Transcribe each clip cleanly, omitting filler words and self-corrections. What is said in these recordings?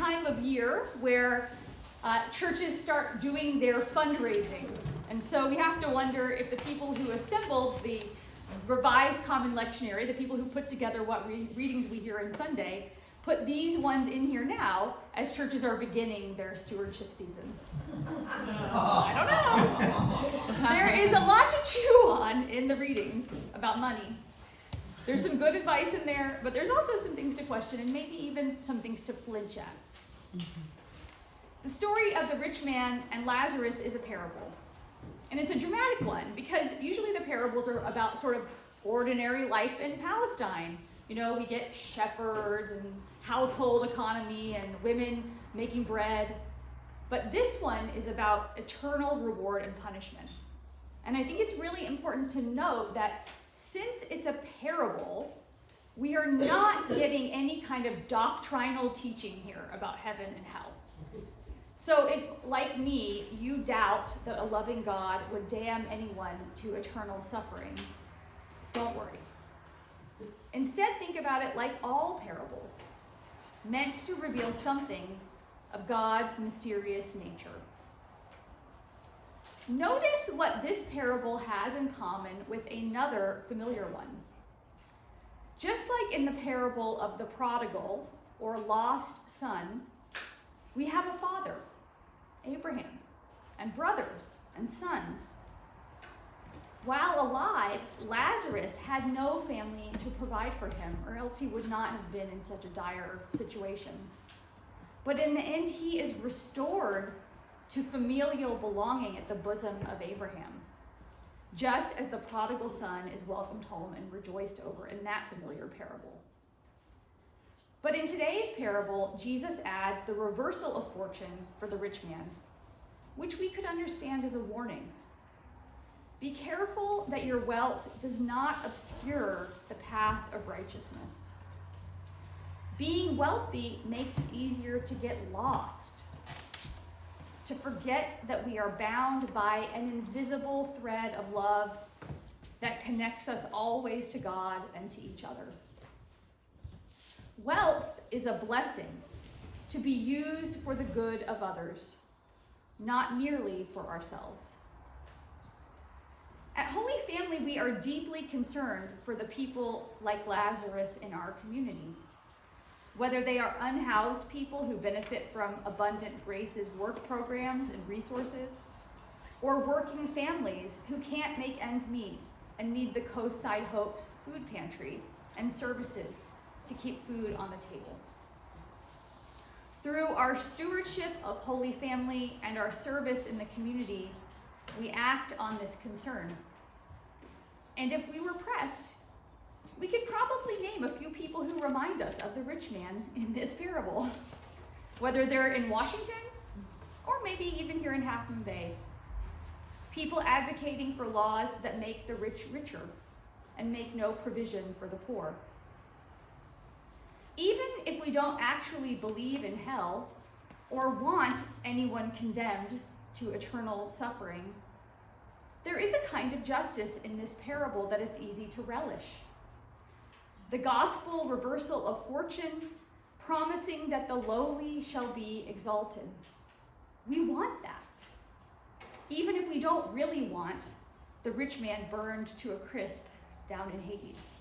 time of year where churches start doing their fundraising. And so we have to wonder if the people who assembled the Revised Common Lectionary, the people who put together what readings we hear on Sunday, put these ones in here now as churches are beginning their stewardship season. I don't know. There is a lot to chew on in the readings about money. There's some good advice in there, but there's also some things to question and maybe even some things to flinch at. The story of the rich man and Lazarus is a parable. And it's a dramatic one because usually the parables are about sort of ordinary life in Palestine. You know, we get shepherds and household economy and women making bread. But this one is about eternal reward and punishment. And I think it's really important to note that since it's a parable, we are not getting any kind of doctrinal teaching here about heaven and hell. So if, like me, you doubt that a loving God would damn anyone to eternal suffering, don't worry. Instead, think about it like all parables, meant to reveal something of God's mysterious nature. Notice what this parable has in common with another familiar one. Just like in the parable of the prodigal or lost son, we have a father, Abraham, and brothers and sons. While alive, Lazarus had no family to provide for him, or else he would not have been in such a dire situation. But in the end, he is restored to familial belonging at the bosom of Abraham, just as the prodigal son is welcomed home and rejoiced over in that familiar parable. But in today's parable, Jesus adds the reversal of fortune for the rich man, which we could understand as a warning. Be careful that your wealth does not obscure the path of righteousness. Being wealthy makes it easier to get lost, to forget that we are bound by an invisible thread of love that connects us always to God and to each other. Wealth is a blessing to be used for the good of others, not merely for ourselves. At Holy Family, we are deeply concerned for the people like Lazarus in our community. Whether they are unhoused people who benefit from Abundant Grace's work programs and resources, or working families who can't make ends meet and need the Coastside Hope's food pantry and services to keep food on the table. Through our stewardship of Holy Family and our service in the community, we act on this concern. And if we were pressed, we could probably name a few people who remind us of the rich man in this parable, whether they're in Washington or maybe even here in Half Moon Bay. People advocating for laws that make the rich richer and make no provision for the poor. Even if we don't actually believe in hell or want anyone condemned to eternal suffering, there is a kind of justice in this parable that it's easy to relish. The gospel reversal of fortune, promising that the lowly shall be exalted. We want that. Even if we don't really want the rich man burned to a crisp down in Hades.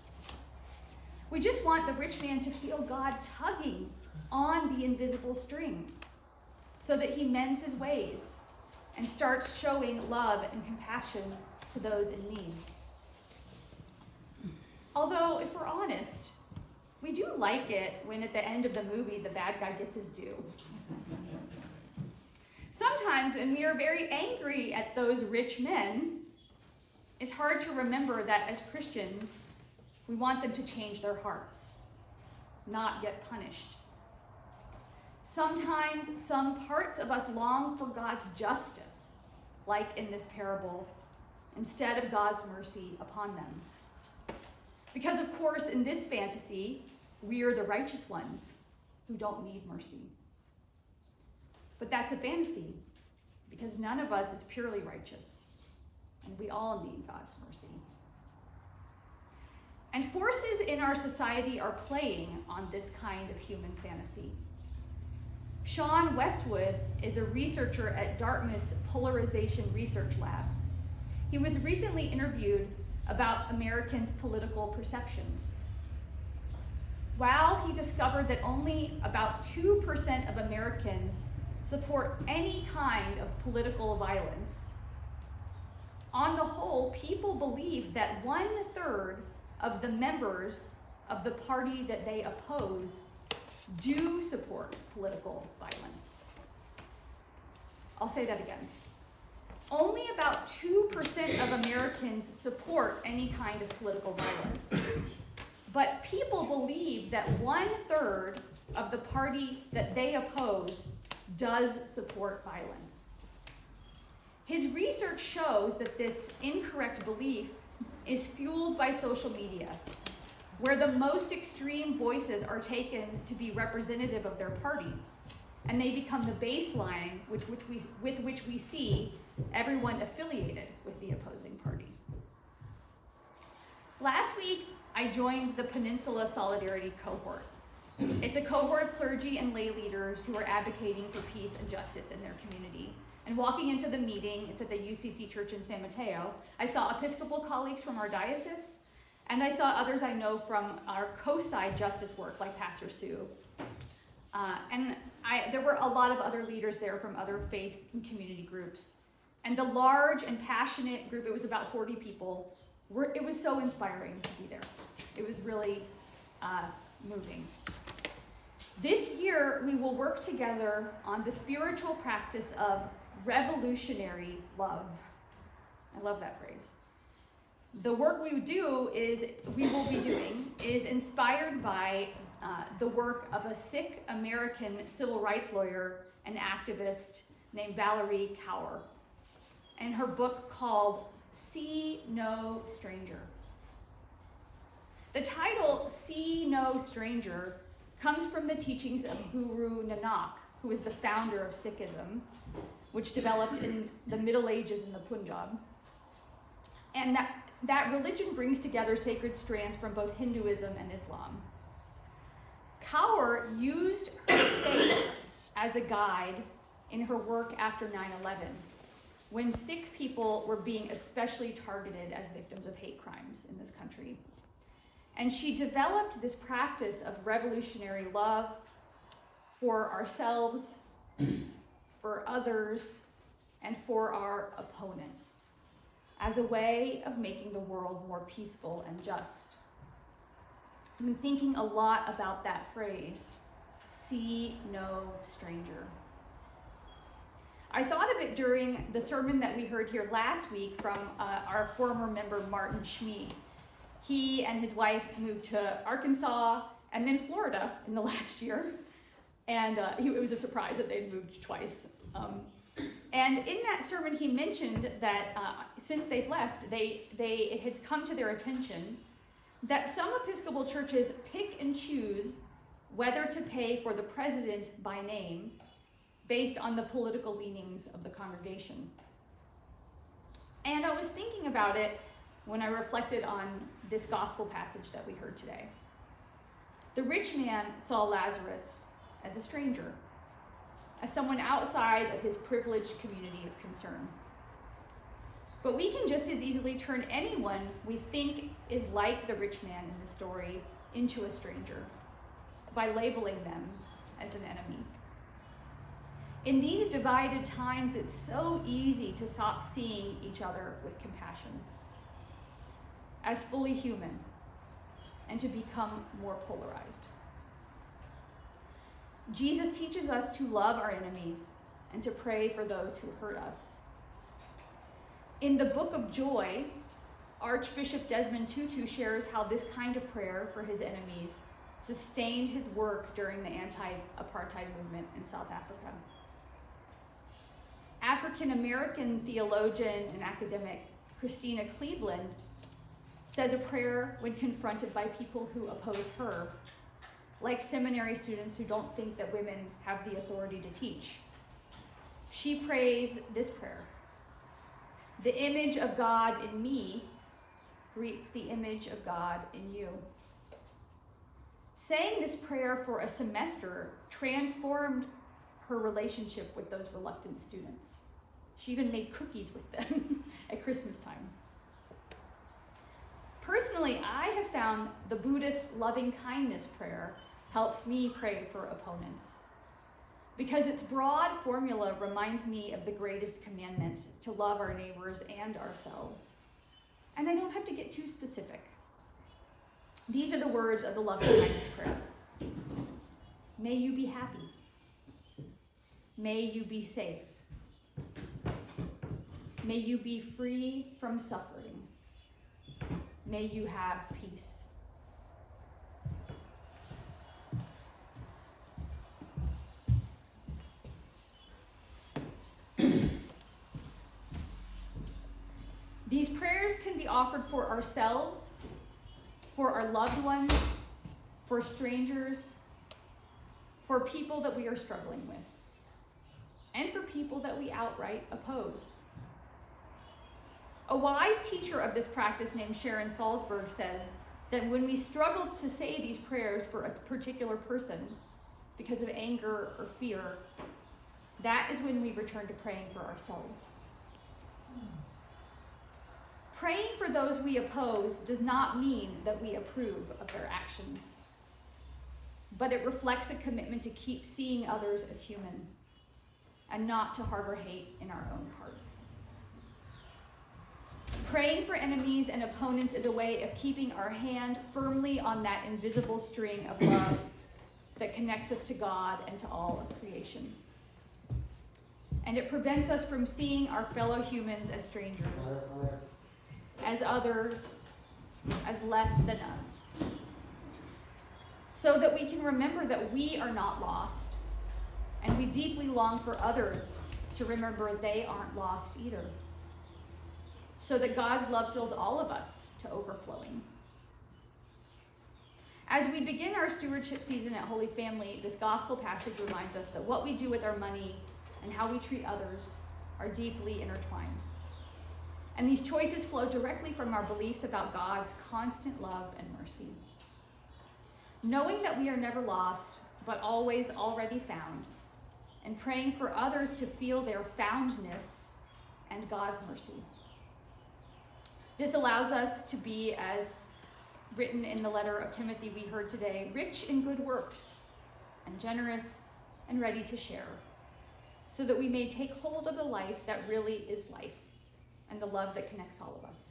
We just want the rich man to feel God tugging on the invisible string so that he mends his ways and starts showing love and compassion to those in need. Although, if we're honest, we do like it when at the end of the movie the bad guy gets his due. Sometimes when we are very angry at those rich men, it's hard to remember that as Christians, we want them to change their hearts, not get punished. Sometimes some parts of us long for God's justice, like in this parable, instead of God's mercy upon them. Because, of course, in this fantasy, we are the righteous ones who don't need mercy. But that's a fantasy, because none of us is purely righteous, and we all need God's mercy. And forces in our society are playing on this kind of human fantasy. Sean Westwood is a researcher at Dartmouth's Polarization Research Lab. He was recently interviewed about Americans' political perceptions. While he discovered that only about 2% of Americans support any kind of political violence, on the whole, people believe that 1/3 of the members of the party that they oppose do support political violence. I'll say that again. Only about 2% of Americans support any kind of political violence. But people believe that 1/3 of the party that they oppose does support violence. His research shows that this incorrect belief is fueled by social media, where the most extreme voices are taken to be representative of their party, and they become the baseline with which we see everyone affiliated with the opposing party. Last week, I joined the Peninsula Solidarity Cohort. It's a cohort of clergy and lay leaders who are advocating for peace and justice in their community. And walking into the meeting, it's at the UCC Church in San Mateo, I saw Episcopal colleagues from our diocese, and I saw others I know from our co-side justice work, like Pastor Sue. There were a lot of other leaders there from other faith and community groups. And the large and passionate group, it was about 40 people, it was so inspiring to be there. It was really moving. This year, we will work together on the spiritual practice of revolutionary love. I love that phrase. The work we will be doing is inspired by the work of a Sikh American civil rights lawyer and activist named Valerie Kaur, and her book called See No Stranger. The title, See No Stranger, comes from the teachings of Guru Nanak, who is the founder of Sikhism, which developed in the Middle Ages in the Punjab. And that religion brings together sacred strands from both Hinduism and Islam. Kaur used her faith as a guide in her work after 9/11, when Sikh people were being especially targeted as victims of hate crimes in this country. And she developed this practice of revolutionary love for ourselves, for others, and for our opponents, as a way of making the world more peaceful and just. I've been thinking a lot about that phrase, see no stranger. I thought of it during the sermon that we heard here last week from our former member, Martin Schmee. He and his wife moved to Arkansas and then Florida in the last year. And it was a surprise that they'd moved twice. And in that sermon, he mentioned that since they've left, it had come to their attention that some Episcopal churches pick and choose whether to pay for the president by name based on the political leanings of the congregation. And I was thinking about it when I reflected on this gospel passage that we heard today. The rich man saw Lazarus as a stranger, as someone outside of his privileged community of concern. But we can just as easily turn anyone we think is like the rich man in the story into a stranger by labeling them as an enemy. In these divided times, it's so easy to stop seeing each other with compassion, as fully human, and to become more polarized. Jesus teaches us to love our enemies and to pray for those who hurt us. In the Book of Joy, Archbishop Desmond Tutu shares how this kind of prayer for his enemies sustained his work during the anti-apartheid movement in South Africa. African-American theologian and academic Christina Cleveland says a prayer when confronted by people who oppose her, like seminary students who don't think that women have the authority to teach. She prays this prayer: the image of God in me greets the image of God in you. Saying this prayer for a semester transformed her relationship with those reluctant students. She even made cookies with them at Christmas time. Personally, I have found the Buddhist loving kindness prayer helps me pray for opponents, because its broad formula reminds me of the greatest commandment, to love our neighbors and ourselves. And I don't have to get too specific. These are the words of the loving kindness prayer. May you be happy. May you be safe. May you be free from suffering. May you have peace. These prayers can be offered for ourselves, for our loved ones, for strangers, for people that we are struggling with, and for people that we outright oppose. A wise teacher of this practice named Sharon Salzberg says that when we struggle to say these prayers for a particular person because of anger or fear, that is when we return to praying for ourselves. Praying for those we oppose does not mean that we approve of their actions, but it reflects a commitment to keep seeing others as human and not to harbor hate in our own hearts. Praying for enemies and opponents is a way of keeping our hand firmly on that invisible string of love that connects us to God and to all of creation. And it prevents us from seeing our fellow humans as strangers, as others, as less than us, so that we can remember that we are not lost, and we deeply long for others to remember they aren't lost either, so that God's love fills all of us to overflowing. As we begin our stewardship season at Holy Family, this gospel passage reminds us that what we do with our money and how we treat others are deeply intertwined. And these choices flow directly from our beliefs about God's constant love and mercy. Knowing that we are never lost, but always already found, and praying for others to feel their foundness and God's mercy. This allows us to be, as written in the letter of Timothy we heard today, rich in good works, and generous and ready to share, so that we may take hold of the life that really is life, and the love that connects all of us,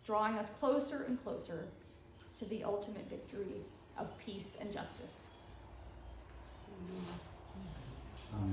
drawing us closer and closer to the ultimate victory of peace and justice. Amen.